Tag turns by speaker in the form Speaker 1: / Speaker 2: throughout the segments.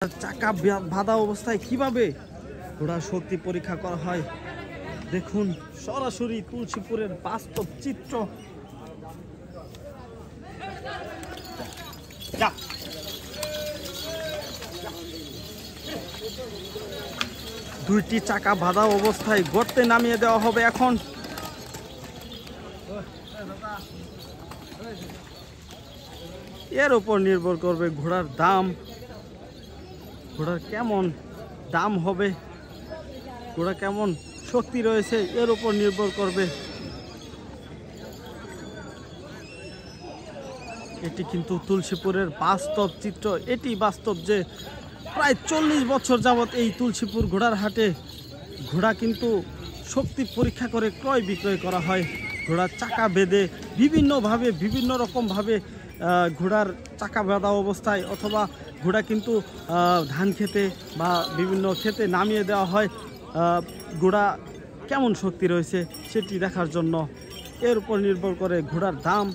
Speaker 1: চাকা বাঁধা অবস্থায় কিভাবে ঘোড়ার শক্তি পরীক্ষা করা হয় দেখুন সরাসরি তুলসীপুরের বাস্তব চিত্র। দুইটি চাকা বাঁধা অবস্থায় গর্তে নামিয়ে দেওয়া হবে। এখন এর উপর নির্ভর করবে ঘোড়ার দাম, ঘোড়ার কেমন দাম হবে, ঘোড়া কেমন শক্তি রয়েছে এর উপর নির্ভর করবে। এটি কিন্তু তুলসীপুরের বাস্তব চিত্র। এটি বাস্তব যে প্রায় 40 বছর যাবৎ এই তুলসীপুর ঘোড়ার হাটে ঘোড়া কিন্তু শক্তি পরীক্ষা করে ক্রয় বিক্রয় করা হয়। ঘোড়ার চাকা বেঁধে বিভিন্নভাবে বিভিন্ন রকমভাবে ঘোড়ার চাকা বাঁধা অবস্থায় অথবা ঘোড়া কিন্তু ধান খেতে বা বিভিন্ন ক্ষেতে নামিয়ে দেওয়া হয় ঘোড়া কেমন শক্তি রয়েছে সেটি দেখার জন্য। এর উপর নির্ভর করে ঘোড়ার দাম।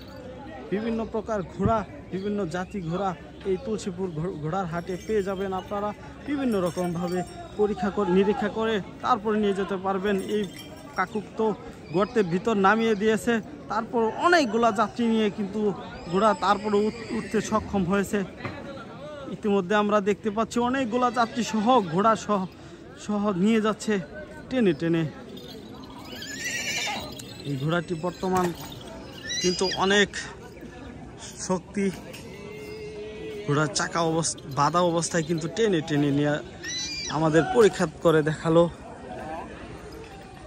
Speaker 1: বিভিন্ন প্রকার ঘোড়া, বিভিন্ন জাতি ঘোড়া এই তুলসীপুর ঘোড়ার হাটে পেয়ে যাবেন আপনারা। বিভিন্ন রকমভাবে পরীক্ষা করে নিরীক্ষা করে তারপরে নিয়ে যেতে পারবেন। এই কাকুক তো গর্তের ভিতর নামিয়ে দিয়েছে, তারপর অনেকগুলা যাত্রী নিয়ে কিন্তু ঘোড়া তারপরে উঠতে সক্ষম হয়েছে। ইতিমধ্যে আমরা দেখতে পাচ্ছি অনেকগুলা যাত্রী সহ ঘোড়া সহ নিয়ে যাচ্ছে টেনে টেনে। এই ঘোড়াটি বর্তমান কিন্তু অনেক শক্তি। ঘোড়ার চাকা বাঁধা অবস্থায় কিন্তু টেনে টেনে নিয়ে আমাদের পরীক্ষা করে দেখালো।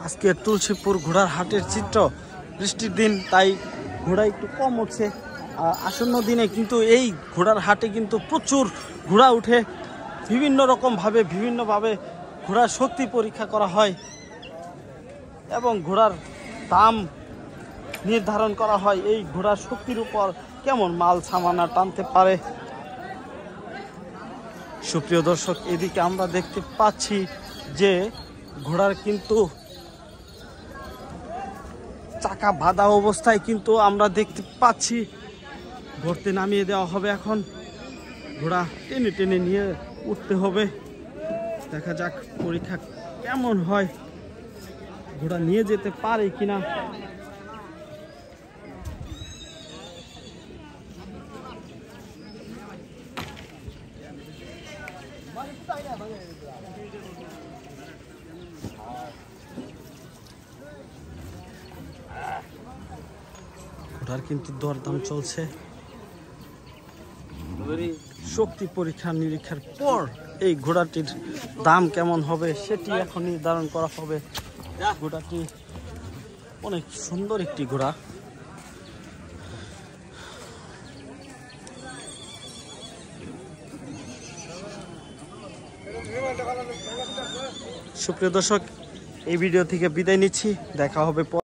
Speaker 1: আজকে তুলসীপুর ঘোড়ার হাটের চিত্র। বৃষ্টির দিন তাই ঘোড়া একটু কম উঠছে। আসন্ন দিনে কিন্তু এই ঘোড়ার হাটে কিন্তু প্রচুর ঘোড়া উঠে। বিভিন্নভাবে ঘোড়ার শক্তি পরীক্ষা করা হয় এবং ঘোড়ার দাম নির্ধারণ করা হয় এই ঘোড়ার শক্তির উপর কেমন মাল সামানা টানতে পারে। সুপ্রিয় দর্শক, এদিকে আমরা দেখতে পাচ্ছি যে ঘোড়ার কিন্তু চাকা বাঁধা অবস্থায় কিন্তু আমরা দেখতে পাচ্ছি গর্তে নামিয়ে দেওয়া হবে। এখন ঘোড়া টেনে টেনে নিয়ে উঠতে হবে। দেখা যাক পরীক্ষা কেমন হয়, ঘোড়া নিয়ে যেতে পারে কিনা। ঘোড়ার কিন্তু দরদাম চলছে। শক্তি পরীক্ষা নিরীক্ষার পর এই ঘোড়াটির দাম কেমন হবে সেটি এখন নির্ধারণ করা হবে। ঘোড়াটি অনেক সুন্দর একটি ঘোড়া। সুপ্রিয় দর্শক, এই ভিডিও থেকে বিদায় নিচ্ছি। দেখা হবে